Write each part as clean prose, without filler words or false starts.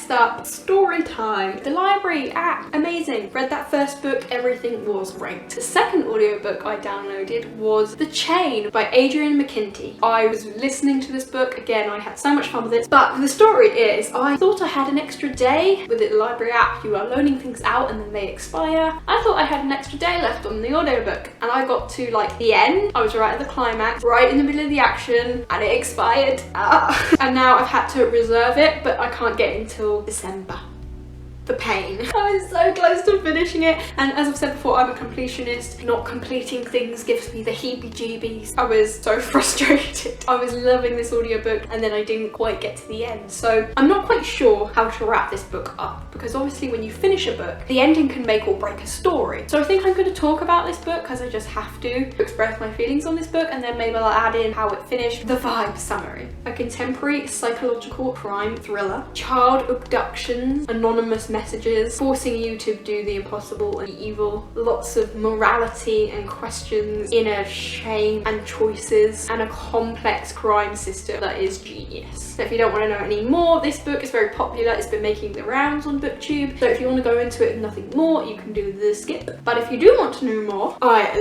next up, story time. The library app, amazing. Read that first book, everything was great. The second audiobook I downloaded was The Chain by Adrian McKinty. I was listening to this book, again, I had so much fun with it, but the story is, I thought I had an extra day. With the library app, you are loaning things out and then they expire. I thought I had an extra day left on the audiobook, and I got to like the end. I was right at the climax, right in the middle of the action, and it expired. And now I've had to reserve it, but I can't get it until December. The pain. I was so close to finishing it, and as I've said before, I'm a completionist. Not completing things gives me the heebie-jeebies. I was so frustrated. I was loving this audiobook and then I didn't quite get to the end. So I'm not quite sure how to wrap this book up, because obviously when you finish a book, the ending can make or break a story. So I think I'm going to talk about this book because I just have to express my feelings on this book, and then maybe I'll add in how it finished. The vibe summary. A contemporary psychological crime thriller. Child abductions, anonymous messages forcing you to do the impossible and evil, lots of morality and questions, inner shame and choices, and a complex crime system that is genius. So if you don't want to know any more, this book is very popular. It's been making the rounds on BookTube, so if you want to go into it and nothing more, you can do the skip. But if you do want to know more, I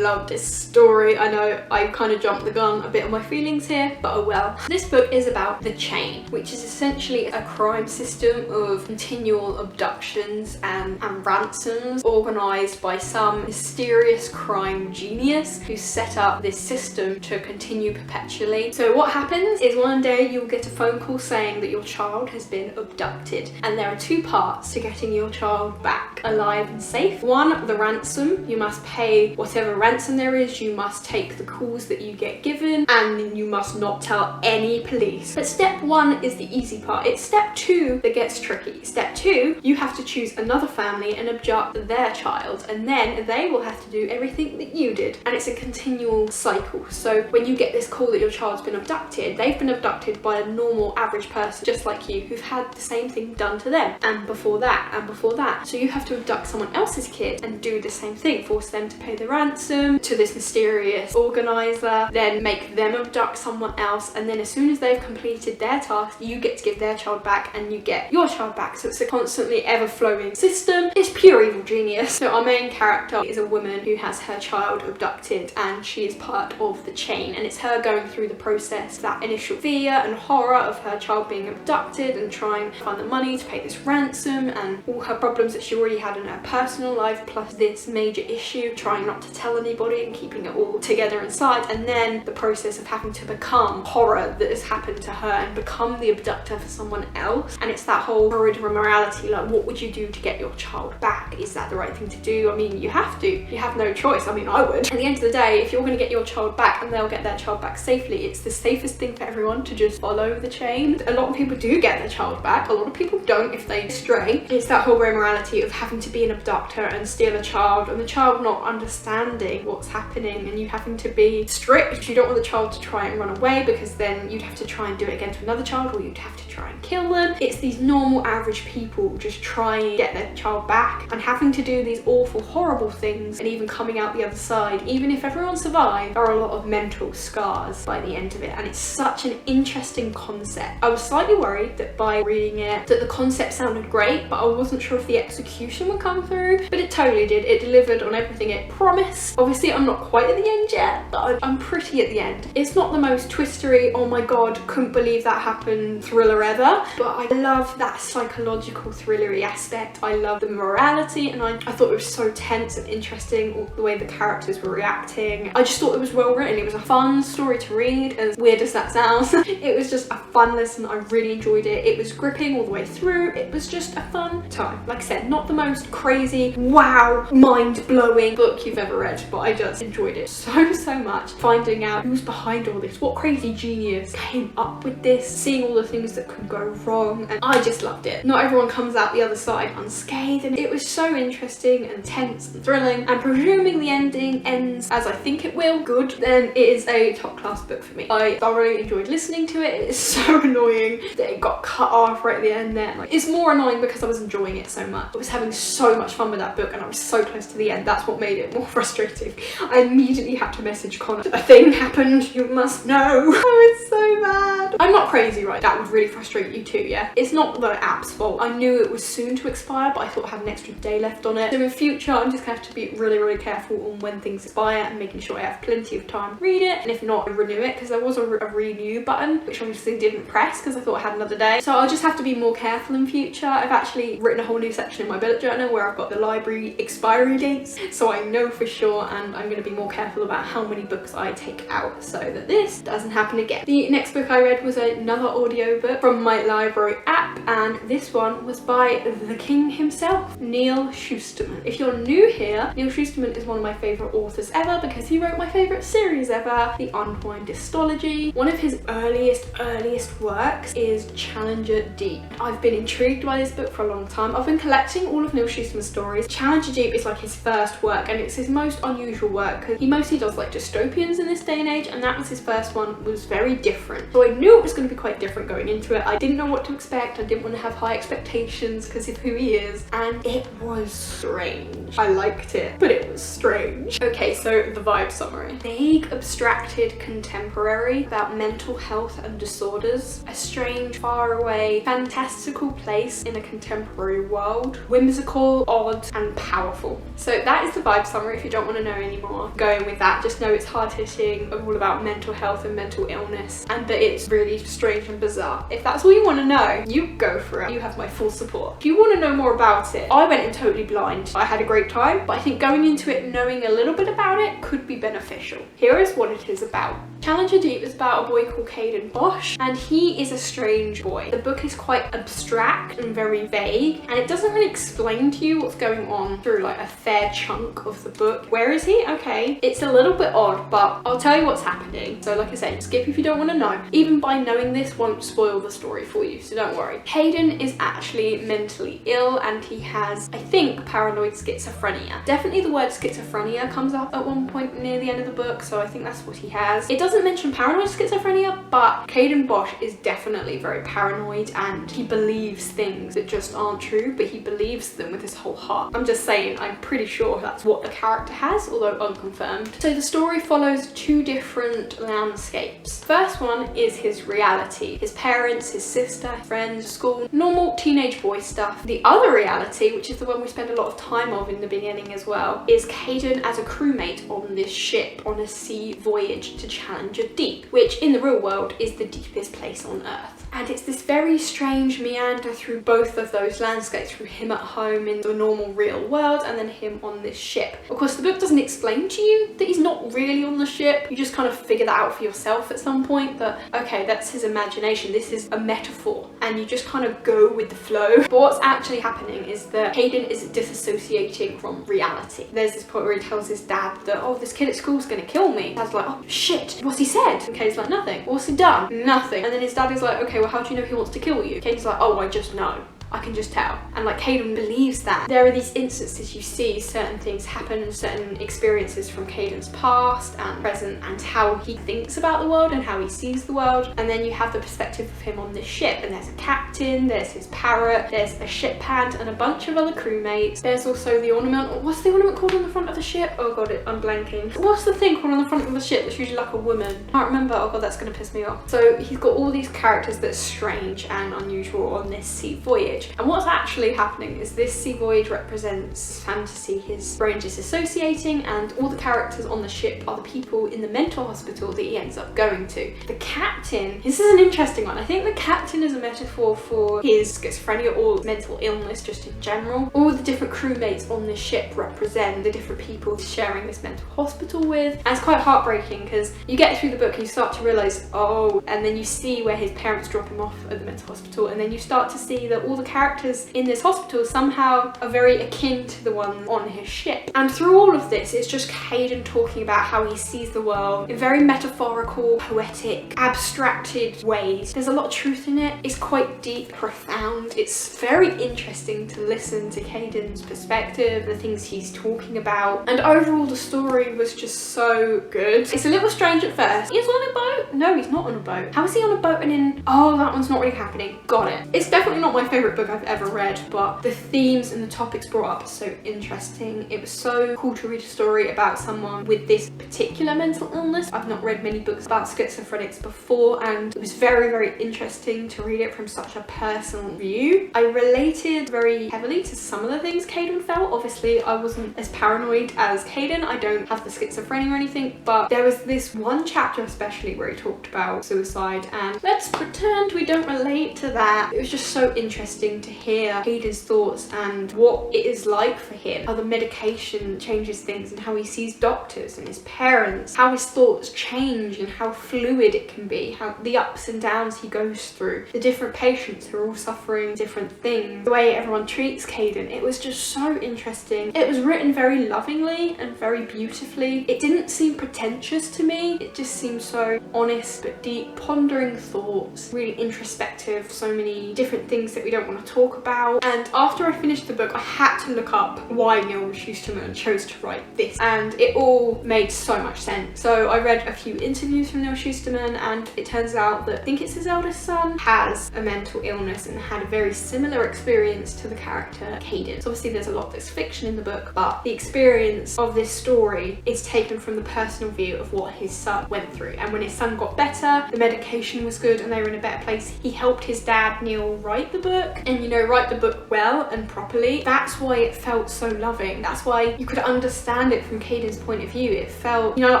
love this story. I know I kind of jumped the gun a bit on my feelings here, but oh well. This book is about The Chain, which is essentially a crime system of continual abductions and ransoms organised by some mysterious crime genius who set up this system to continue perpetually. So what happens is one day you'll get a phone call saying that your child has been abducted, and there are two parts to getting your child back alive and safe. One, the ransom. You must pay whatever ransom there is, you must take the calls that you get given, and you must not tell any police. But step one is the easy part. It's step two that gets tricky. Step two, you have to choose another family and abduct their child, and then they will have to do everything that you did, and it's a continual cycle. So when you get this call that your child's been abducted, they've been abducted by a normal average person just like you who've had the same thing done to them, and before that, and before that. So you have to abduct someone else's kid and do the same thing, force them to pay the ransom to this mysterious organizer, then make them abduct someone else, and then as soon as they've completed their task, you get to give their child back and you get your child back. So it's a constantly ever-flowing system. It's pure evil genius. So our main character is a woman who has her child abducted, and she is part of the chain, and it's her going through the process, that initial fear and horror of her child being abducted and trying to find the money to pay this ransom, and all her problems that she already had in her personal life, plus this major issue, trying not to tell anybody and keeping it all together inside, and then the process of having to become horror that has happened to her and become the abductor for someone else. And it's that whole horrid morality, like what would you do to get your child back? Is that the right thing to do? I mean, you have to. You have no choice. I mean, I would. At the end of the day, if you're going to get your child back and they'll get their child back safely, it's the safest thing for everyone to just follow the chain. A lot of people do get their child back. A lot of people don't if they stray. It's that whole morality of having to be an abductor and steal a child, and the child not understanding what's happening, and you having to be strict. You don't want the child to try and run away, because then you'd have to try and do it again to another child, or you'd have to try and kill them. It's these normal average people just trying to get their child back and having to do these awful, horrible things, and even coming out the other side. Even if everyone survived, there are a lot of mental scars by the end of it, and it's such an interesting concept. I was slightly worried that by reading it that the concept sounded great, but I wasn't sure if the execution would come through, but it totally did. It delivered on everything it promised. Obviously I'm not quite at the end yet, but I'm pretty at the end. It's not the most twistery, oh my god, couldn't believe that happened thriller ever, but I love that psychological thrillery aspect. I love the morality, and I thought it was so tense and interesting, all the way the characters were reacting. I just thought it was well written. It was a fun story to read, as weird as that sounds. It was just a fun listen. I really enjoyed it. It was gripping all the way through. It was just a fun time. Like I said, not the most crazy, wow, mind-blowing book you've ever read, but I just enjoyed it so much. Finding out who's behind all this, what crazy genius came up with this, seeing all the things that could go wrong, and I just loved it. Not everyone everyone comes out the other side unscathed, and it was so interesting and tense and thrilling. And presuming the ending ends as I think it will, good, then it is a top class book for me. I thoroughly enjoyed listening to it. It is so annoying that it got cut off right at the end there. Like, it's more annoying because I was enjoying it so much. I was having so much fun with that book and I was so close to the end. That's what made it more frustrating. I immediately had to message Connor. A thing happened, you must know. Oh, it's so bad. I'm not crazy, right? That would really frustrate you too, yeah? It's not the app's fault. I knew it was soon to expire, but I thought I had an extra day left on it. So in future, I'm just gonna have to be really, really careful on when things expire and making sure I have plenty of time to read it. And if not, I renew it, because there was a renew button, which obviously didn't press because I thought I had another day. So I'll just have to be more careful in future. I've actually written a whole new section in my bullet journal where I've got the library expiry dates, so I know for sure, and I'm going to be more careful about how many books I take out so that this doesn't happen again. The next book I read was another audiobook from my library app, and this one was by the king himself, Neal Shusterman. If you're new here, Neal Shusterman is one of my favourite authors ever because he wrote my favourite series ever, the Unwind Dystology. One of his earliest works is Challenger Deep. I've been intrigued by this book for a long time. I've been collecting all of Neal Shusterman's stories. Challenger Deep is like his first work, and it's his most unusual work because he mostly does like dystopians in this day and age, and that was his first one. Was very different. So I knew it was going to be quite different going into it. I didn't know what to expect. I didn't want to have high expectations because of who he is, and it was strange. I liked it, but it was strange. Okay, so the vibe summary. Vague, abstracted contemporary about mental health and disorders. A strange, faraway, fantastical place in a contemporary world. Whimsical, odd, and powerful. So that is the vibe summary if you don't want to know anymore. Going with that, just know it's hard-hitting, all about mental health and mental illness, and that it's really strange and bizarre. If that's all you want to know, you go for it. You have my full support. If you want to know more about it, I went in totally blind. I had a great time, but I think going into it knowing a little bit about it could be beneficial. Here is what it is about. Challenger Deep is about a boy called Caden Bosch, and he is a strange boy. The book is quite abstract and very vague, and it doesn't really explain to you what's going on through like a fair chunk of the book. Where is he? Okay. It's a little bit odd, but I'll tell you what's happening. So like I said, skip if you don't want to know. Even by knowing this won't spoil the story for you, so don't worry. Caden is actually mentally ill, and he has, I think, paranoid schizophrenia. Definitely the word schizophrenia comes up at one point near the end of the book, so I think that's what he has. It doesn't mention paranoid schizophrenia, but Caden Bosch is definitely very paranoid, and he believes things that just aren't true, but he believes them with his whole heart. I'm just saying, I'm pretty sure that's what the character has, although unconfirmed. So the story follows two different landscapes. First one is his reality. His parents, his sister, friends, school, normal teenage boy stuff. The other reality, which is the one we spend a lot of time of in the beginning as well, is Caden as a crewmate on this ship on a sea voyage to Challenger Deep, which in the real world is the deepest place on Earth. And it's this very strange meander through both of those landscapes, through him at home in the normal real world and then him on this ship. Of course, the book doesn't explain to you that he's not really on the ship. You just kind of figure that out for yourself at some point, that okay, that's his imagination, this is a metaphor, and you just kind of go with the flow. But what's actually happening is that Caden is disassociating from reality. There's this point where he tells his dad that, oh, this kid at school's gonna kill me. Dad's like, oh shit, what's he said? And Caden's like, nothing. What's he done? Nothing. And then his dad is like, okay, well, how do you know he wants to kill you? Caden's like, oh, I just know. I can just tell. And like Caden believes that. There are these instances you see certain things happen, certain experiences from Caden's past and present, and how he thinks about the world and how he sees the world. And then you have the perspective of him on this ship, and there's a captain, there's his parrot, there's a ship hand and a bunch of other crewmates. There's also the ornament. What's the ornament called on the front of the ship? Oh god, I'm blanking. What's the thing called on the front of the ship that's usually like a woman? I can't remember. Oh god, that's gonna piss me off. So he's got all these characters that are strange and unusual on this sea voyage. And what's actually happening is this sea voyage represents fantasy, his brain disassociating, and all the characters on the ship are the people in the mental hospital that he ends up going to. The captain, this is an interesting one. I think the captain is a metaphor for his schizophrenia or mental illness just in general. All the different crewmates on this ship represent the different people he's sharing this mental hospital with. And it's quite heartbreaking because you get through the book and you start to realise, oh, and then you see where his parents drop him off at the mental hospital, and then you start to see that all the characters in this hospital somehow are very akin to the ones on his ship. And through all of this, it's just Caden talking about how he sees the world in very metaphorical, poetic, abstracted ways. There's a lot of truth in it. It's quite deep, profound. It's very interesting to listen to Caden's perspective, the things he's talking about, and overall the story was just so good. It's a little strange at first. He's on a boat? No, he's not on a boat. How is he on a boat and in... Oh, that one's not really happening. Got it. It's definitely not my favourite book I've ever read, but the themes and the topics brought up are so interesting. It was so cool to read a story about someone with this particular mental illness. I've not read many books about schizophrenics before, and it was very, very interesting to read it from such a personal view. I related very heavily to some of the things Caden felt. Obviously, I wasn't as paranoid as Caden. I don't have the schizophrenia or anything, but there was this one chapter especially where he talked about suicide, and let's pretend we don't relate to that. It was just so interesting to hear Caden's thoughts and what it is like for him, how the medication changes things and how he sees doctors and his parents, how his thoughts change and how fluid it can be, how the ups and downs he goes through, the different patients who are all suffering different things, the way everyone treats Caden. It was just so interesting. It was written very lovingly and very beautifully. It didn't seem pretentious to me. It just seemed so honest but deep, pondering thoughts, really introspective, so many different things that we don't want to talk about. And after I finished the book, I had to look up why Neil Shusterman chose to write this, and it all made so much sense. So I read a few interviews from Neil Shusterman, and it turns out that I think it's his eldest son has a mental illness and had a very similar experience to the character Caden. So obviously there's a lot that's fiction in the book, but the experience of this story is taken from the personal view of what his son went through. And when his son got better, the medication was good and they were in a better place, he helped his dad Neil write the book, and you know, write the book well and properly. That's why it felt so loving. That's why you could understand it from Caden's point of view. It felt, you know,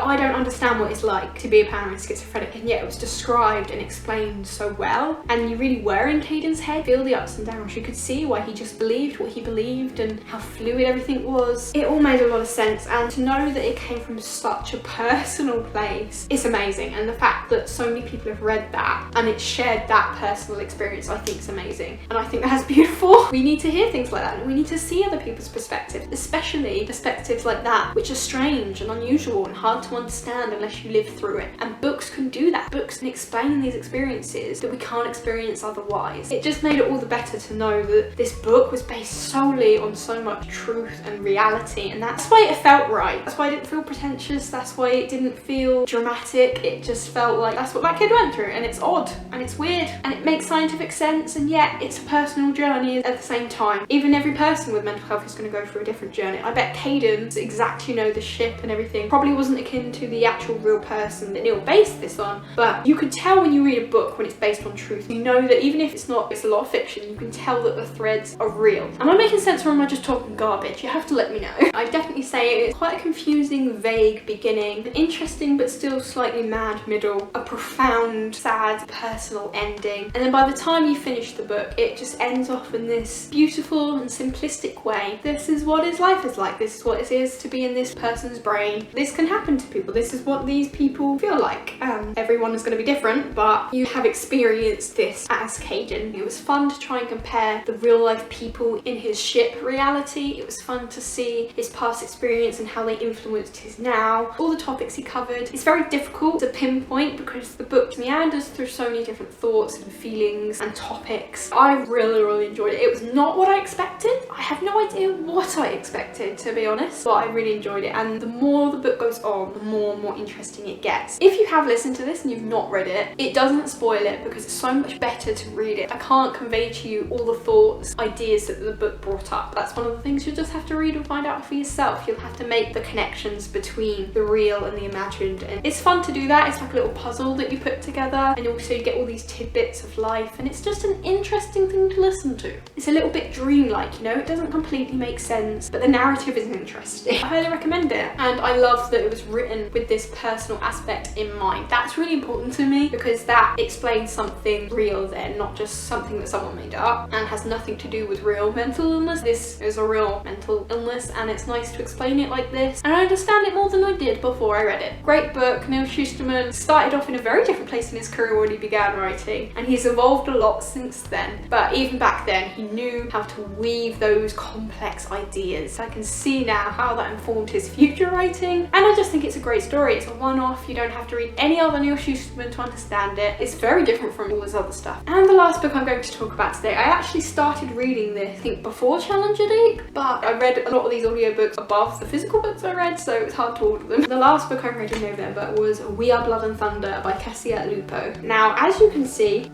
I don't understand what it's like to be a paranoid schizophrenic, and yet it was described and explained so well, and you really were in Caden's head, feel the ups and downs. You could see why he just believed what he believed and how fluid everything was. It all made a lot of sense, and to know that it came from such a personal place, it's amazing. And the fact that so many people have read that and it shared that personal experience, I think is amazing, and I think that's beautiful. We need to hear things like that, and we need to see other people's perspectives, especially perspectives like that, which are strange and unusual and hard to understand unless you live through it. And books can do that. Books can explain these experiences that we can't experience otherwise. It just made it all the better to know that this book was based solely on so much truth and reality, and that's why it felt right. That's why it didn't feel pretentious. That's why it didn't feel dramatic. It just felt like that's what that kid went through, and it's odd and it's weird and it makes scientific sense, and yet it's a personal journey at the same time. Even every person with mental health is going to go through a different journey. I bet Caden's exact, you know, the ship and everything probably wasn't akin to the actual real person that Neil based this on, but you could tell when you read a book when it's based on truth. You know that even if it's not, it's a lot of fiction, you can tell that the threads are real. Am I making sense, or am I just talking garbage? You have to let me know. I'd definitely say it's quite a confusing, vague beginning, an interesting but still slightly mad middle, a profound, sad, personal ending, and then by the time you finish the book, it just ends off in this beautiful and simplistic way. This is what his life is like. This is what it is to be in this person's brain. This can happen to people. This is what these people feel like. Everyone is going to be different, but you have experienced this as Caden. It was fun to try and compare the real life people in his ship reality. It was fun to see his past experience and how they influenced his now. All the topics he covered. It's very difficult to pinpoint because the book meanders through so many different thoughts and feelings and topics. I really enjoyed it. It was not what I expected. I have no idea what I expected, to be honest, but I really enjoyed it, and the more the book goes on, the more and more interesting it gets. If you have listened to this and you've not read it, it doesn't spoil it because it's so much better to read it. I can't convey to you all the thoughts, ideas that the book brought up. That's one of the things you'll just have to read and find out for yourself. You'll have to make the connections between the real and the imagined, and it's fun to do that. It's like a little puzzle that you put together, and also you get all these tidbits of life, and it's just an interesting thing to listen to. It's a little bit dreamlike, you know, it doesn't completely make sense, but the narrative is interesting. I highly recommend it, and I love that it was written with this personal aspect in mind. That's really important to me, because that explains something real there, not just something that someone made up and has nothing to do with real mental illness. This is a real mental illness, and it's nice to explain it like this, and I understand it more than I did before I read it. Great book. Neil Schusterman started off in a very different place in his career when he began writing, and he's evolved a lot since then, but even back then he knew how to weave those complex ideas. I can see now how that informed his future writing, and I just think it's a great story. It's a one-off. You don't have to read any other Neil Schusterman to understand it. It's very different from all this other stuff. And the last book I'm going to talk about today, I actually started reading this I think before Challenger Day, but I read a lot of these audiobooks above the physical books I read, so it's hard to order them. The last book I read in November was We Are Blood and Thunder by Cassia Lupo. Now, as you can see,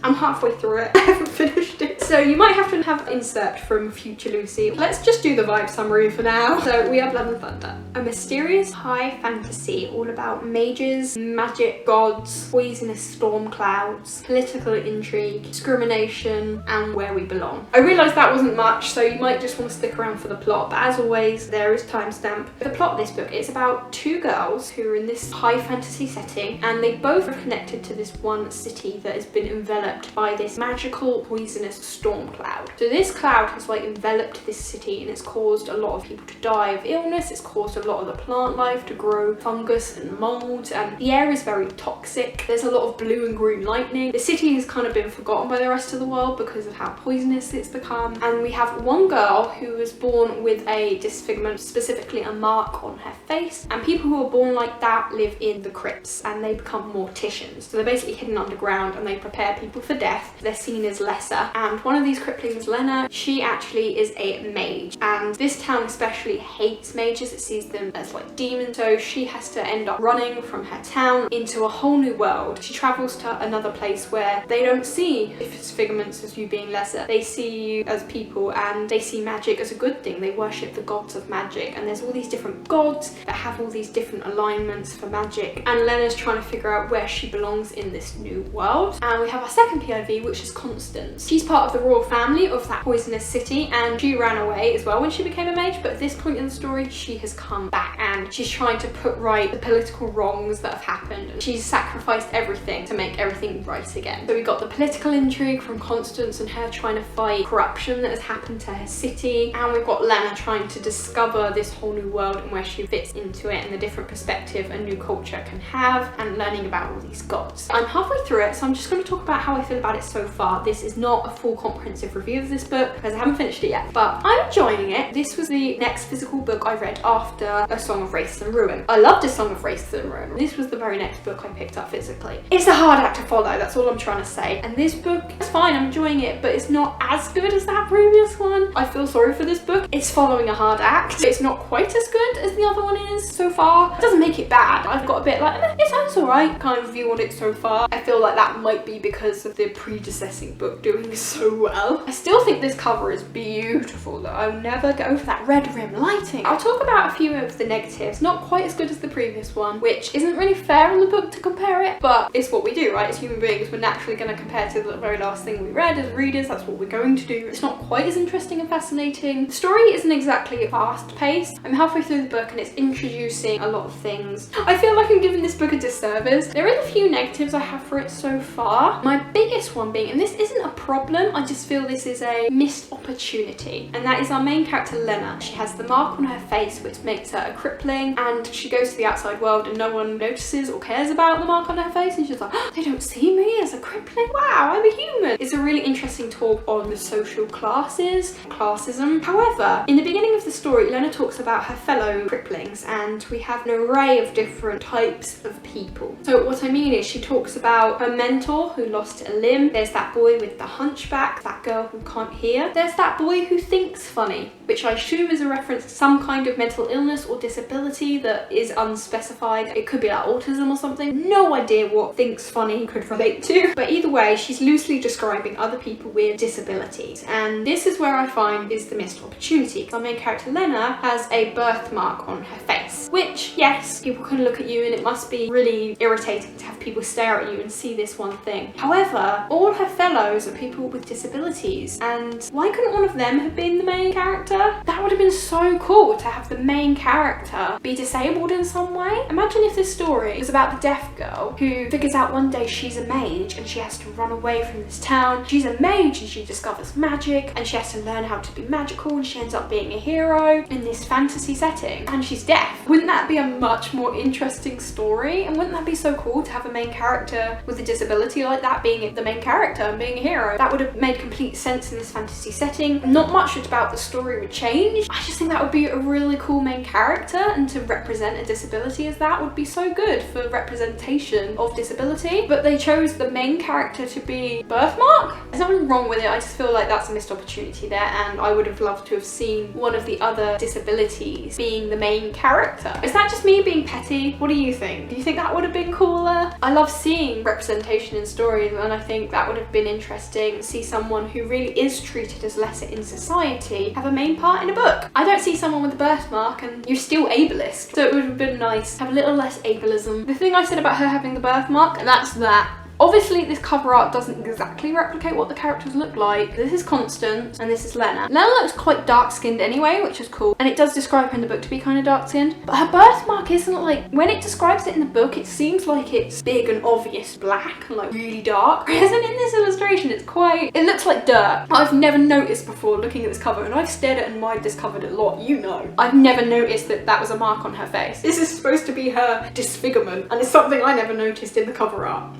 I'm halfway through it. I haven't finished it, so you might have to have an insert from Future Lucy. Let's just do the vibe summary for now. So, We Are Blood and Thunder. A mysterious high fantasy all about mages, magic, gods, poisonous storm clouds, political intrigue, discrimination, and where we belong. I realised that wasn't much, so you might just want to stick around for the plot, but as always, there is timestamp. The plot of this book is about two girls who are in this high fantasy setting, and they both are connected to this one city that has been enveloped by this magical poisonous storm cloud. So this cloud has like enveloped this city, and it's caused a lot of people to die of illness. It's caused a lot of the plant life to grow fungus and mold, and the air is very toxic. There's a lot of blue and green lightning. The city has kind of been forgotten by the rest of the world because of how poisonous it's become, and we have one girl who was born with a disfigurement, specifically a mark on her face, and people who are born like that live in the crypts, and they become morticians. So they're basically hidden underground, and they prepare people for death. They're seen as lesser, and one of these cryptlings, Lena, she actually is a mage, and this town especially hates mages. It sees them as like demons, so she has to end up running from her town into a whole new world. She travels to another place where they don't see disfigurements as you being lesser. They see you as people, and they see magic as a good thing. They worship the gods of magic, and there's all these different gods that have all these different alignments for magic, and Lena's trying to figure out where she belongs in this new world. And we have our second POV, which is Constance. She's part of the royal family of that poisonous city, and she ran away as well when she became a mage, but at this point in the story she has come back, and she's trying to put right the political wrongs that have happened, and she's sacrificed everything to make everything right again. So we got the political intrigue from Constance and her trying to fight corruption that has happened to her city, and we've got Lena trying to discover this whole new world and where she fits into it, and the different perspective a new culture can have, and learning about all these gods. I'm halfway through it, so I'm just going to talk about how I feel about it so far. This is not a full comprehensive review of this book because I haven't finished it yet, but I'm enjoying it. This was the next physical book I read after A Song of Wraiths and Ruin. I loved A Song of Wraiths and Ruin. This was the very next book I picked up physically. It's a hard act to follow, that's all I'm trying to say, and this book is fine, I'm enjoying it, but it's not as good as that previous one. I feel sorry for this book. It's following a hard act. It's not quite as good as the other one is so far. It doesn't make it bad. I've got a bit like, it sounds alright kind of view on it so far. I feel like that might be because of the predecessing book doing so well. I still think this cover is beautiful though. I'll never get over that red rim lighting. I'll talk about a few of the negatives. Not quite as good as the previous one, which isn't really fair on the book to compare it, but it's what we do, right? As human beings, we're naturally going to compare to the very last thing we read as readers. That's what we're going to do. It's not quite as interesting and fascinating. The story isn't exactly fast paced. I'm halfway through the book and it's introducing a lot of things. I feel like I'm giving this book a disservice. There is a few negatives I have for it so far. My biggest one being, and this isn't a problem, I just feel this is a missed opportunity, and that is our main character Lena. She has the mark on her face which makes her a crippling, and she goes to the outside world and no one notices or cares about the mark on her face, and she's like, oh, they don't see me as a crippling? Wow, I'm a human. It's a really interesting talk on the social classes, classism. However, in the beginning of the story, Lena talks about her fellow cripplings, and we have an array of different types of people. So what I mean is she talks about her mentor who lost a limb. There's that boy with the hunchback, that girl who can't hear. There's that boy who thinks funny, which I assume is a reference to some kind of mental illness or disability that is unspecified. It could be like autism or something. No idea what thinks funny could relate to. But either way, she's loosely describing other people with disabilities. And this is where I find is the missed opportunity. Our main character Lena has a birthmark on her face, which, yes, people can look at you and it must be really irritating to have people stare at you and see this one thing. However, However, all her fellows are people with disabilities, and why couldn't one of them have been the main character? That would have been so cool to have the main character be disabled in some way. Imagine if this story was about the deaf girl who figures out one day she's a mage and she has to run away from this town. She's a mage and she discovers magic and she has to learn how to be magical, and she ends up being a hero in this fantasy setting, and she's deaf. Wouldn't that be a much more interesting story? And wouldn't that be so cool to have a main character with a disability like that being the main character and being a hero? That would have made complete sense in this fantasy setting. Not much about the story would change. I just think that would be a really cool main character, and to represent a disability as that would be so good for representation of disability. But they chose the main character to be Birthmark. There's nothing wrong with it, I just feel like that's a missed opportunity there, and I would have loved to have seen one of the other disabilities being the main character. Is that just me being petty? What do you think? Do you think that would have been cooler? I love seeing representation in stories, and I think that would have been interesting to see someone who really is treated as lesser in society have a main part in a book. I don't see someone with a birthmark and you're still ableist, so it would have been nice to have a little less ableism. The thing I said about her having the birthmark, that's that. Obviously, this cover art doesn't exactly replicate what the characters look like. This is Constance and this is Lena. Lena looks quite dark-skinned anyway, which is cool. And it does describe her in the book to be kind of dark-skinned. But her birthmark isn't like, when it describes it in the book, it seems like it's big and obvious black and like really dark. Whereas in this illustration, it's quite, it looks like dirt. I've never noticed before looking at this cover, and I've stared at and admired this cover a lot, you know. I've never noticed that that was a mark on her face. This is supposed to be her disfigurement, and it's something I never noticed in the cover art.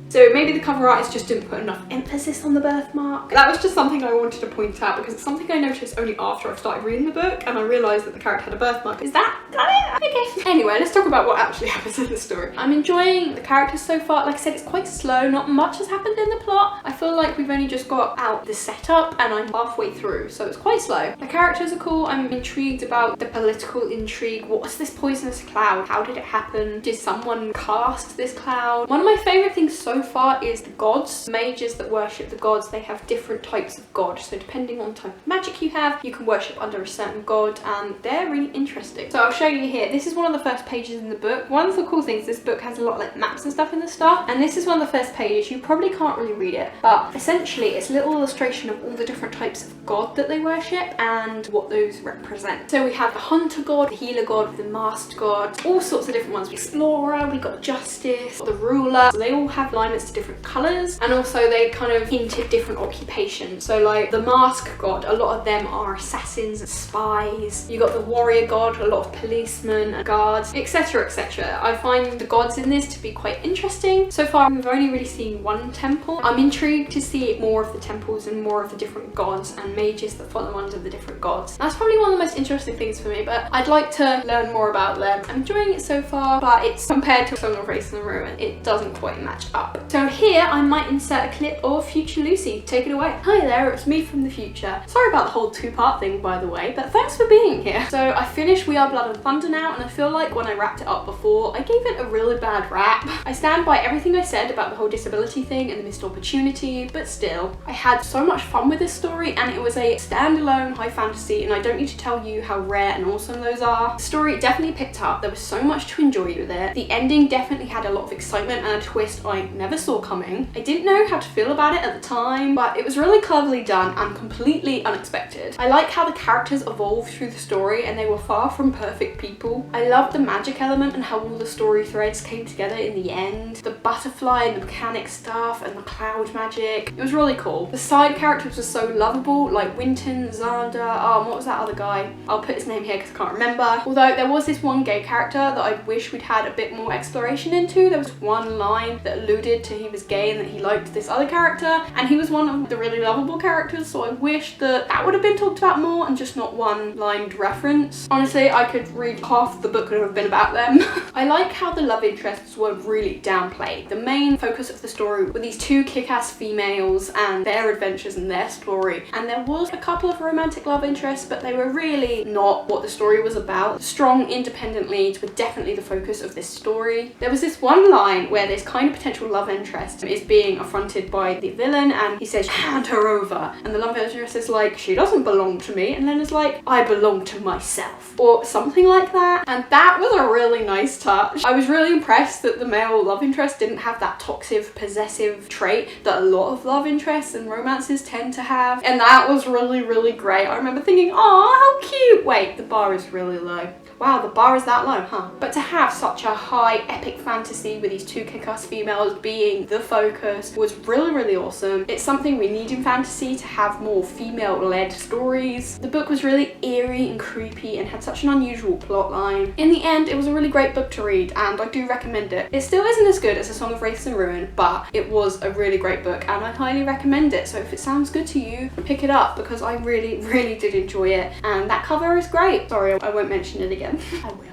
So maybe the cover artist just didn't put enough emphasis on the birthmark. That was just something I wanted to point out because it's something I noticed only after I started reading the book and I realised that the character had a birthmark. Is that it? Okay. Anyway, let's talk about what actually happens in the story. I'm enjoying the characters so far. Like I said, it's quite slow. Not much has happened in the plot. I feel like we've only just got out the setup and I'm halfway through, so it's quite slow. The characters are cool. I'm intrigued about the political intrigue. What's this poisonous cloud? How did it happen? Did someone cast this cloud? One of my favourite things so far is the gods. Mages that worship the gods, they have different types of god, so depending on the type of magic you have, you can worship under a certain god, and they're really interesting. So I'll show you here. This is one of the first pages in the book. One of the cool things, this book has a lot of like maps and stuff in the start, and this is one of the first pages. You probably can't really read it, but essentially it's a little illustration of all the different types of god that they worship and what those represent. So we have the hunter god, the healer god, the masked god, all sorts of different ones. Explorer, we got justice, the ruler. So they all have alignments to different colours, and also they kind of hint at different occupations. So like the mask god, a lot of them are assassins and spies. You got the warrior god, a lot of policemen and guards, etc, etc. I find the gods in this to be quite interesting. So far we've only really seen one temple. I'm intrigued to see more of the temples and more of the different gods and mages that follow under the different gods. That's probably one of the most interesting things for me, but I'd like to learn more about them. I'm enjoying it so far, but it's compared to Song of Wraiths and Ruin, it doesn't quite match up. So here I might insert a clip of future Lucy. Take it away. Hi there, it's me from the future. Sorry about the whole two-part thing, by the way, but thanks for being here. So I finished We Are Blood and Thunder now, and I feel like when I wrapped it up before, I gave it a really bad rap. I stand by everything I said about the whole disability thing and the missed opportunity, but still, I had so much fun with this story, and it was a standalone high fantasy, and I don't need to tell you how rare and awesome those are. The story definitely picked up. There was so much to enjoy with it. The ending definitely had a lot of excitement and a twist I never saw coming. I didn't know how to feel about it at the time, but it was really cleverly done and completely unexpected. I like how the characters evolved through the story and they were far from perfect people. I loved the magic element and how all the story threads came together in the end. The butterfly and the mechanic stuff and the cloud magic. It was really cool. The side characters were so lovable, like Winton, Xander, what was that other guy? I'll put his name here because I can't remember. Although there was this one gay character that I wish we'd had a bit more exploration into. There was one line that alluded to he was gay and that he liked this other character, and he was one of the really lovable characters, so I wish that that would have been talked about more and just not one lined reference. Honestly, I could read half the book and have been about them. I like how the love interests were really downplayed. The main focus of the story were these two kick-ass females and their adventures and their story, and there was a couple of romantic love interests, but they were really not what the story was about. Strong independent leads were definitely the focus of this story. There was this one line where this kind of potential love love interest is being affronted by the villain, and he says, hand her over, and the love interest is like, she doesn't belong to me, and Lena's like, I belong to myself, or something like that. And that was a really nice touch. I was really impressed that the male love interest didn't have that toxic, possessive trait that a lot of love interests and romances tend to have, and that was really, really great. I remember thinking, oh, how cute. Wait, the bar is really low. Wow, the bar is that low, huh? But to have such a high epic fantasy with these two kick-ass females being the focus was really, really awesome. It's something we need in fantasy, to have more female-led stories. The book was really eerie and creepy and had such an unusual plot line. In the end, it was a really great book to read, and I do recommend it. It still isn't as good as A Song of Wraiths and Ruin, but it was a really great book and I highly recommend it. So if it sounds good to you, pick it up, because I really, really did enjoy it, and that cover is great. Sorry, I won't mention it again. I will.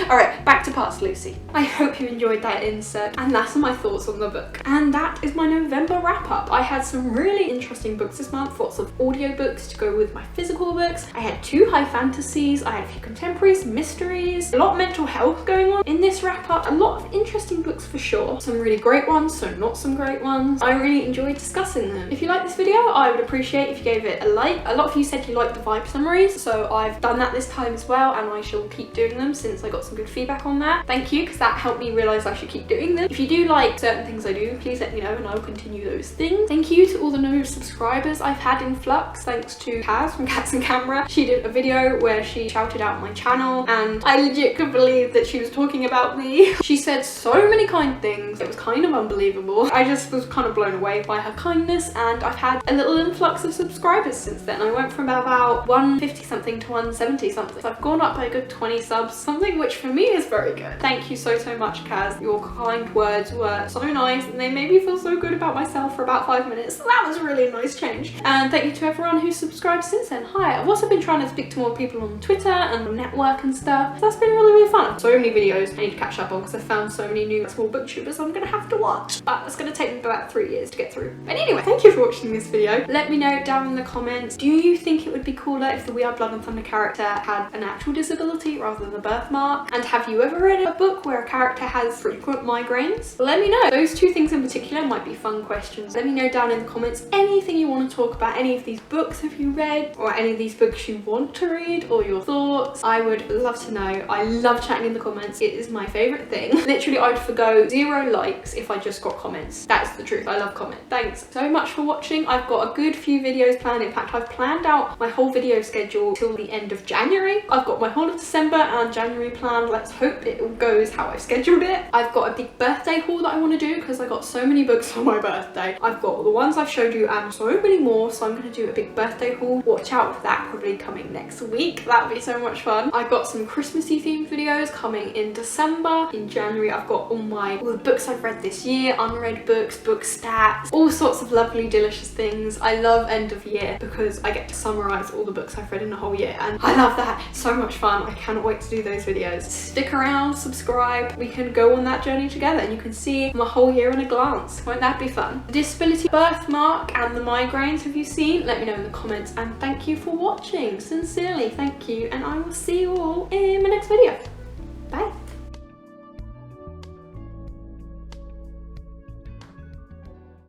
Alright, back to Parts Lucy. I hope you enjoyed that insert, and that's my thoughts on the book. And that is my November wrap up. I had some really interesting books this month, lots of audiobooks to go with my physical books. I had 2 high fantasies, I had a few contemporaries, mysteries, a lot of mental health going on in this wrap up, a lot of interesting books for sure. Some really great ones, some not some great ones. I really enjoyed discussing them. If you like this video, I would appreciate if you gave it a like. A lot of you said you liked the vibe summaries, so I've done that this time as well, and I shall keep doing them since I got some good feedback on that. Thank you, because that helped me realise I should keep doing them. If you do like certain things I do, please let me know and I will continue those things. Thank you to all the new subscribers I've had in flux, thanks to Kaz from Cats and Camera. She did a video where she shouted out my channel, and I legit couldn't believe that she was talking about me. She said so many kind things, it was kind of unbelievable. I just was kind of blown away by her kindness, and I've had a little influx of subscribers since then. I went from about 150 something to 170 something. So I've gone up by a good 20 subs, something which for me is very good. Thank you so much, Kaz. Your kind words were so nice, and they made me feel so good about myself for about 5 minutes. So that was a really nice change. And thank you to everyone who's subscribed since then. Hi, I've also been trying to speak to more people on Twitter and on network and stuff. So that's been really, really fun. So many videos I need to catch up on, because I found so many new small booktubers I'm gonna have to watch. But it's gonna take me about 3 years to get through. But anyway, thank you for watching this video. Let me know down in the comments, do you think it would be cooler if the We Are Blood and Thunder character had an actual disability rather than a birthmark? And have you ever read a book where a character has frequent migraines? Let me know. Those 2 things in particular might be fun questions. Let me know down in the comments anything you want to talk about, any of these books have you read, or any of these books you want to read, or your thoughts. I would love to know. I love chatting in the comments. It is my favourite thing. Literally, I'd forgo 0 likes if I just got comments. That's the truth. I love comments. Thanks so much for watching. I've got a good few videos planned. In fact, I've planned out my whole video schedule till the end of January. I've got my whole of December and January planned. Let's hope it all goes how I've scheduled it. I've got a big birthday haul that I want to do, because I got so many books for my birthday. I've got the ones I've showed you and so many more, so I'm going to do a big birthday haul. Watch out for that, probably coming next week. That would be so much fun. I've got some Christmassy themed videos coming in December. In January, I've got all the books I've read this year, unread books, book stats, all sorts of lovely, delicious things. I love end of year because I get to summarise all the books I've read in the whole year, and I love that. It's so much fun. I cannot wait to do those videos. Stick around, subscribe. We can go on that journey together, and you can see my whole year in a glance. Won't that be fun? The disability birthmark and the migraines, have you seen? Let me know in the comments, and thank you for watching. Sincerely, thank you, and I will see you all in my next video.